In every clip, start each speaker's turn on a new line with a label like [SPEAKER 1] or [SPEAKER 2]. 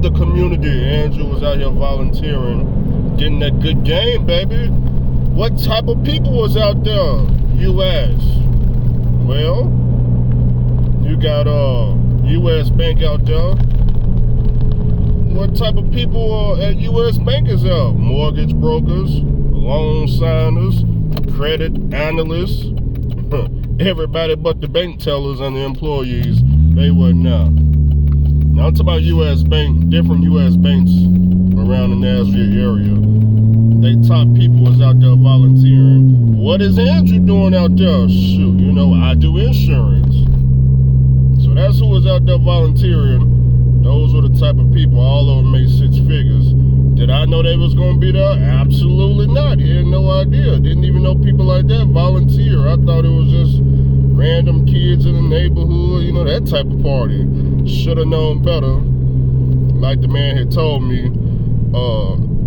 [SPEAKER 1] of the community. Andrew was out here volunteering, getting that good game, baby. What type of people was out there, you ask? Well, you got U.S. Bank out there. What type of people at U.S. Bank is out? Mortgage brokers, loan signers, credit analysts. Everybody but the bank tellers and the employees, they wasn't out. Now I'm talking about U.S. Bank, different U.S. banks around the Nashville area. They top people was out there volunteering. What is Andrew doing out there? Shoot, I do insurance. So that's who was out there volunteering. Those were the type of people, all of them made 6 figures. Did I know they was going to be there? Absolutely not. He had no idea. Didn't even know people like that volunteer. I thought it was just random kids in the neighborhood, that type of party. Should have known better. Like the man had told me,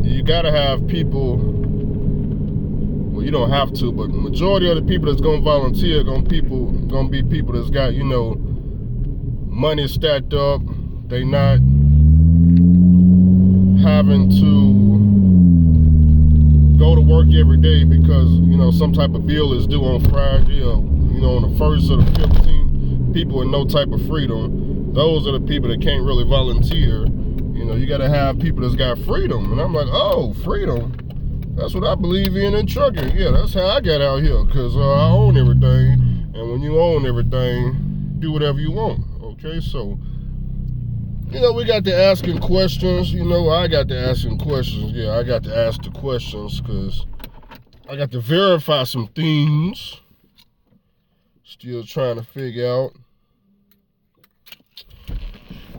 [SPEAKER 1] you got to have people, well, you don't have to, but the majority of the people that's going to volunteer going to be people that's got, money stacked up. They not having to go to work every day because, some type of bill is due on Friday or, on the 1st or the 15th. People with no type of freedom. Those are the people that can't really volunteer. You got to have people that's got freedom. And I'm like, oh, freedom? That's what I believe in trucking. Yeah, that's how I got out here because I own everything. And when you own everything, do whatever you want. Okay, so... we got to asking questions. I got to asking questions. Yeah, I got to ask the questions because I got to verify some things. Still trying to figure out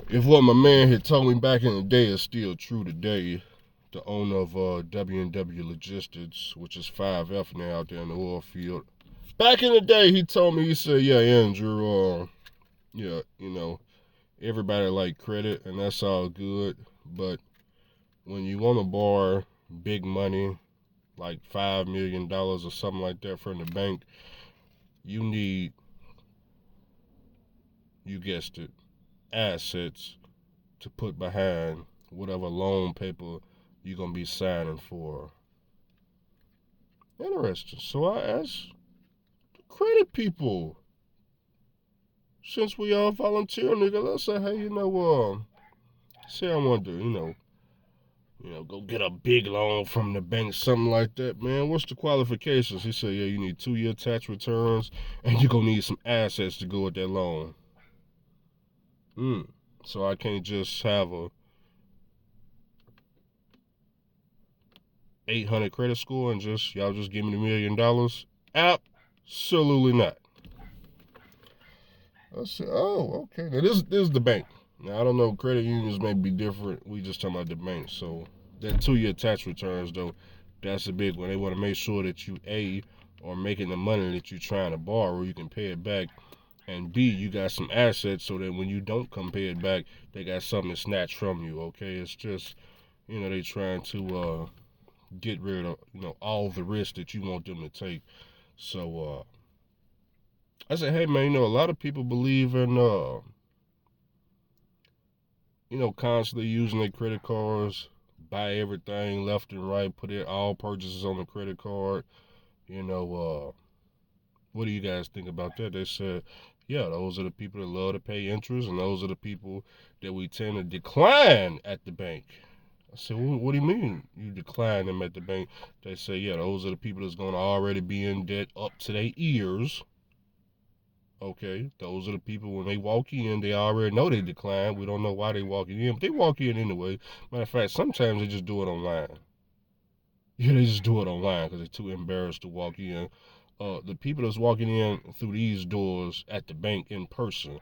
[SPEAKER 1] if what my man had told me back in the day is still true today. The owner of W&W Logistics, which is 5F now out there in the oil field. Back in the day, he told me, he said, yeah, Andrew, everybody like credit, and that's all good. But when you want to borrow big money, like $5 million or something like that from the bank, you need, you guessed it, assets to put behind whatever loan paper you're going to be signing for. Interesting. So I asked the credit people, since we all volunteer, nigga, I said, hey, say I want to, go get a big loan from the bank, something like that, man. What's the qualifications? He said, yeah, you need 2-year tax returns, and you're going to need some assets to go with that loan. So I can't just have a 800 credit score and y'all just give me the $1 million? Absolutely not. I said, oh, okay. Now, this is the bank. Now, I don't know, credit unions may be different. We just talking about the bank. So, that 2-year tax returns, though, that's a big one. They want to make sure that you, A, are making the money that you're trying to borrow, you can pay it back, and B, you got some assets so that when you don't come pay it back, they got something to snatch from you, okay? It's just, they trying to get rid of, all the risk that you want them to take. So, I said, hey, man, a lot of people believe in, constantly using their credit cards, buy everything left and right, put all purchases on the credit card. What do you guys think about that? They said, yeah, those are the people that love to pay interest, and those are the people that we tend to decline at the bank. I said, well, what do you mean you decline them at the bank? They say, yeah, those are the people that's going to already be in debt up to their ears. Okay, those are the people, when they walk in, they already know they decline. We don't know why they walking in, but they walk in anyway. Matter of fact, sometimes they just do it online. Yeah, they just do it online because they're too embarrassed to walk in. The people that's walking in through these doors at the bank in person,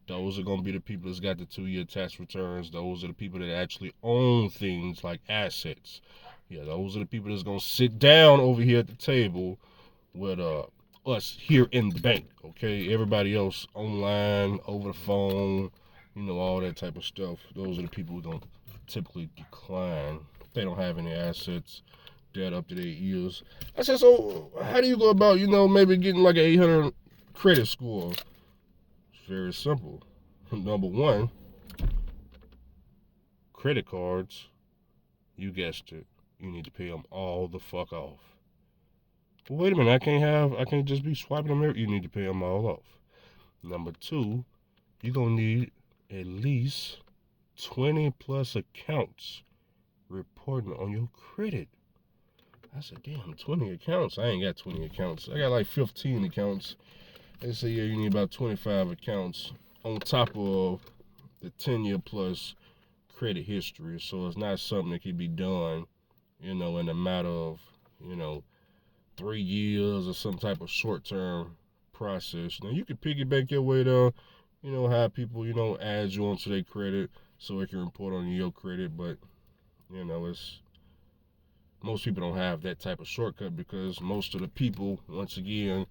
[SPEAKER 1] those are going to be the people that's got the 2-year tax returns. Those are the people that actually own things like assets. Yeah, those are the people that's going to sit down over here at the table with us here in the bank, okay? Everybody else online, over the phone, all that type of stuff. Those are the people who don't typically decline. They don't have any assets, debt up to their ears. I said, so how do you go about, maybe getting like an 800 credit score? It's very simple. Number one, credit cards, you guessed it, you need to pay them all the fuck off. Well, wait a minute, I can't just be swiping them every. You need to pay them all off. Number two, you're gonna need at least 20 plus accounts reporting on your credit. I said, damn, 20 accounts? I ain't got 20 accounts. I got like 15 accounts. They say, yeah, you need about 25 accounts on top of the 10-year plus credit history. So it's not something that can be done, in a matter of, 3 years or some type of short-term process. Now, you can piggyback your way down, have people, add you onto their credit so it can report on your credit, but, it's most people don't have that type of shortcut because most of the people, once again,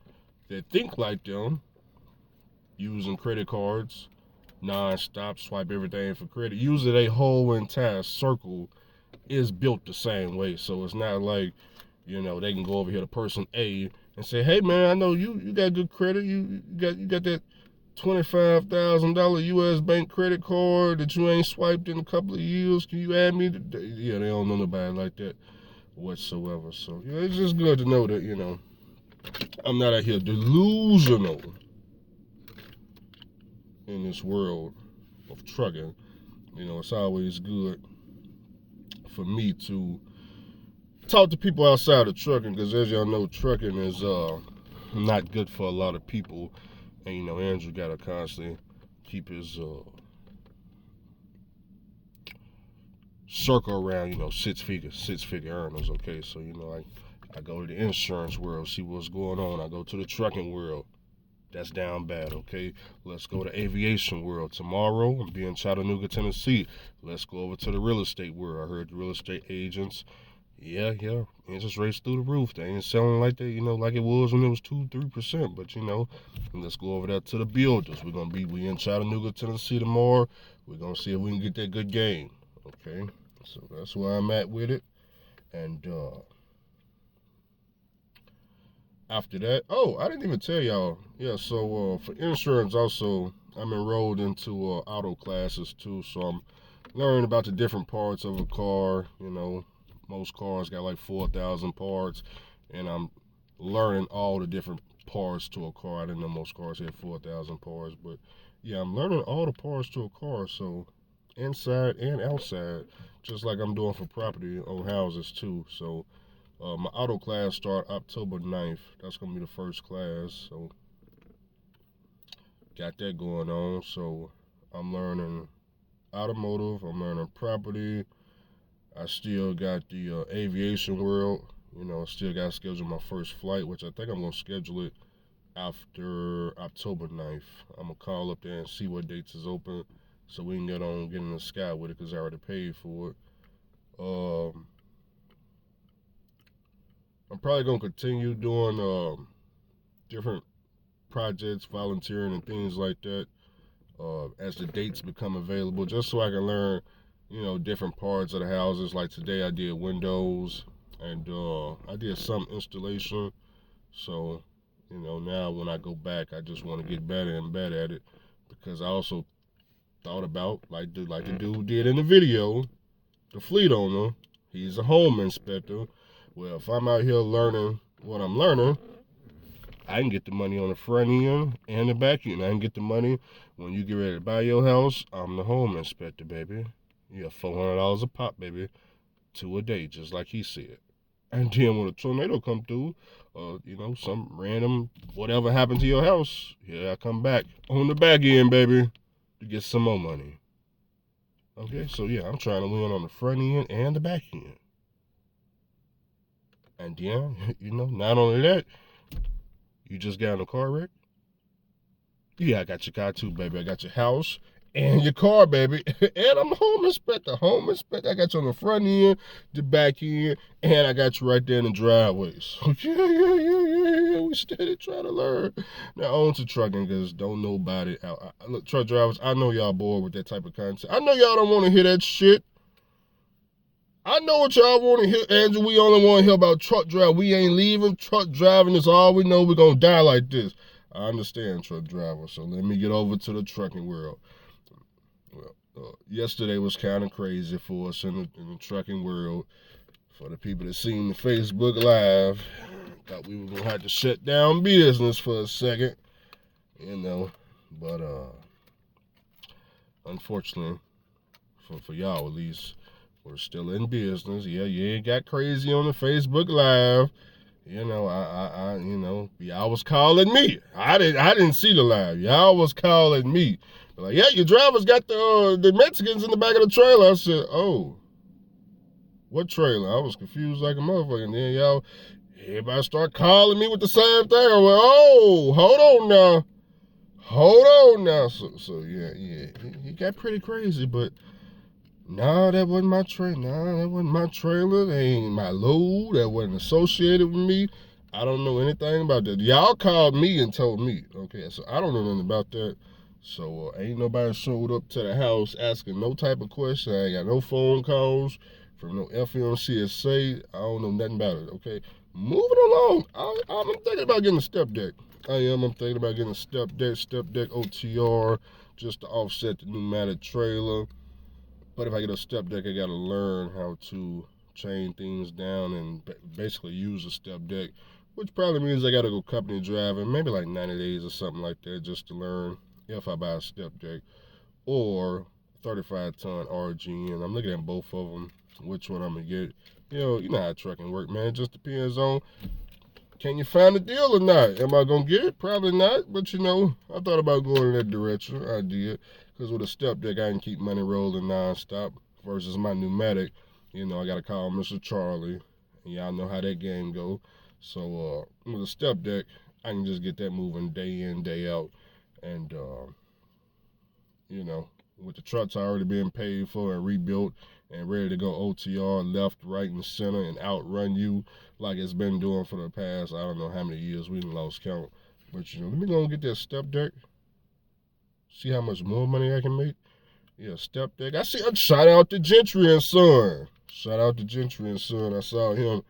[SPEAKER 1] that think like them, using credit cards, non-stop, swipe everything for credit, usually their whole entire circle is built the same way. So it's not like, they can go over here to person A and say, hey man, I know you got good credit, you got that $25,000 US bank credit card that you ain't swiped in a couple of years. Can you add me? Yeah, they don't know nobody like that whatsoever. So it's just good to know that, I'm not out here delusional in this world of trucking. It's always good for me to talk to people outside of trucking because, as y'all know, trucking is not good for a lot of people. And, Andrew got to constantly keep his circle around, six figure earners, okay? So, I go to the insurance world, see what's going on. I go to the trucking world. That's down bad, okay? Let's go to aviation world. Tomorrow, I'm being in Chattanooga, Tennessee. Let's go over to the real estate world. I heard the real estate agents, yeah, interest rates through the roof. They ain't selling like they, like it was when it was 2-3%. But, let's go over there to the builders. We in Chattanooga, Tennessee tomorrow. We're going to see if we can get that good game, okay? So that's where I'm at with it. And, after that, I didn't even tell y'all. Yeah, so for insurance also, I'm enrolled into auto classes too. So I'm learning about the different parts of a car. Most cars got like 4,000 parts, and I'm learning all the different parts to a car. I didn't know most cars had 4,000 parts, but yeah, I'm learning all the parts to a car. So inside and outside, just like I'm doing for property on houses too. So my auto class start October 9th. That's going to be the first class. So got that going on. So I'm learning automotive. I'm learning property. I still got the aviation world. Still got to schedule my first flight, which I think I'm going to schedule it after October 9th. I'm going to call up there and see what dates is open so we can get in the sky with it because I already paid for it. I'm probably going to continue doing different projects, volunteering and things like that as the dates become available, just so I can learn, different parts of the houses. Like today I did windows and I did some installation. So, now when I go back, I just want to get better and better at it because I also thought about, like the dude did in the video, the fleet owner, he's a home inspector. Well, if I'm out here learning what I'm learning, I can get the money on the front end and the back end. I can get the money when you get ready to buy your house. I'm the home inspector, baby. Yeah, $400 a pop, baby. 2 a day, just like he said. And then when a tornado come through, some random whatever happened to your house, here I come back on the back end, baby, to get some more money. Okay, so yeah, I'm trying to win on the front end and the back end. And then, not only that, you just got in a car wreck? Yeah, I got your car too, baby. I got your house and your car, baby. And I'm a home inspector. I got you on the front end, the back end, and I got you right there in the driveways. Yeah. We steady trying to learn. Now, on to trucking, because don't nobody out. Look, truck drivers, I know y'all bored with that type of content. I know y'all don't want to hear that shit. I know what y'all want to hear, Andrew. We only want to hear about truck driving. We ain't leaving. Truck driving is all we know. We're going to die like this. I understand, truck driver. So let me get over to the trucking world. Well, yesterday was kind of crazy for us in the trucking world. For the people that seen the Facebook Live, thought we were gonna have to shut down business for a second, but unfortunately, for y'all at least, we're still in business. Yeah, you ain't got crazy on the Facebook Live. Y'all was calling me. I didn't see the live. Y'all was calling me. Like, yeah, your drivers got the Mexicans in the back of the trailer. I said, oh, what trailer? I was confused like a motherfucker. And then everybody start calling me with the same thing. I went, oh, hold on now. So yeah, he got pretty crazy, but no, that wasn't my trailer. No, that wasn't my trailer. That ain't my load. That wasn't associated with me. I don't know anything about that. Y'all called me and told me. Okay, so I don't know nothing about that. So ain't nobody showed up to the house asking no type of question. I ain't got no phone calls from no FMCSA. I don't know nothing about it. Okay, moving along. I'm thinking about getting a Stepdeck. I'm thinking about getting a Stepdeck OTR, just to offset the pneumatic trailer. But if I get a Stepdeck, I gotta learn how to chain things down and basically use a Stepdeck, which probably means I gotta go company driving, maybe like 90 days or something like that, just to learn if I buy a Stepdeck or 35-ton RGN. I'm looking at both of them, which one I'm gonna get. You know how trucking work, man. It just depends on, can you find a deal or not? Am I gonna get it? Probably not, but I thought about going in that direction. I did, because with a Stepdeck, I can keep money rolling nonstop versus my pneumatic. I gotta call Mr. Charlie, and y'all know how that game go. So with a Stepdeck, I can just get that moving day in, day out, and with the trucks already being paid for and rebuilt and ready to go OTR left, right, and center and outrun you like it's been doing for the past, I don't know how many years, we done lost count. But let me go and get that Stepdeck, see how much more money I can make. Yeah, Stepdeck. I see. Shout out to Gentry and Son. Shout out to Gentry and Son. I saw him.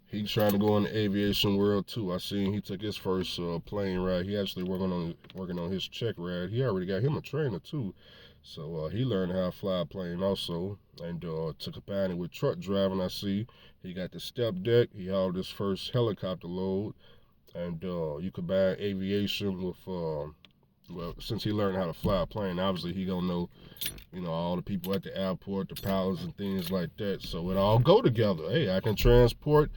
[SPEAKER 1] He's trying to go in the aviation world too. I seen he took his first plane ride. He actually working on his check ride. He already got him a trainer too. So he learned how to fly a plane also. And to combine it with truck driving, I see he got the Stepdeck. He hauled his first helicopter load. And you combine aviation with, since he learned how to fly a plane, obviously he gonna know, all the people at the airport, the pilots and things like that. So it all go together. Hey, I can transport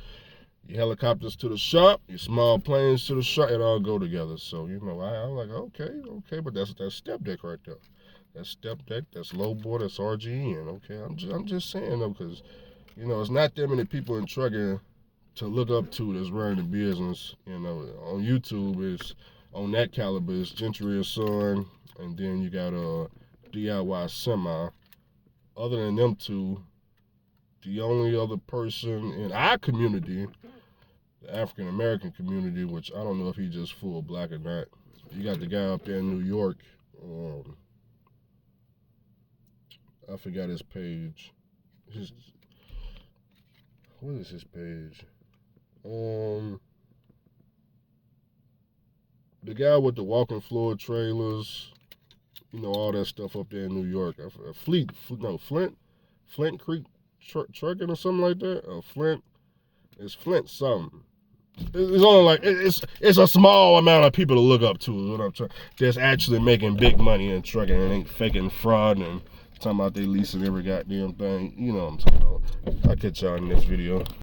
[SPEAKER 1] your helicopters to the shop, your small planes to the shop. It all go together. So I'm like, okay, but that's Stepdeck right there. That's Stepdeck. That's lowboard. That's RGN. Okay, I'm just saying though, because it's not that many people in trucking to look up to that's running the business. On YouTube is on that caliber is Gentry and Son, and then you got DIY Semi. Other than them two, the only other person in our community, the African American community, which I don't know if he's just full black or not. You got the guy up there in New York. I forgot his page. What is his page? The guy with the walking floor trailers, all that stuff up there in New York. Flint Creek Trucking or something like that. It's Flint something. It's only like it's a small amount of people to look up to. Is what I'm trying. That's actually making big money in trucking and ain't faking fraud and talking about they leasing every goddamn thing. You know what I'm talking about. I'll catch y'all in this video.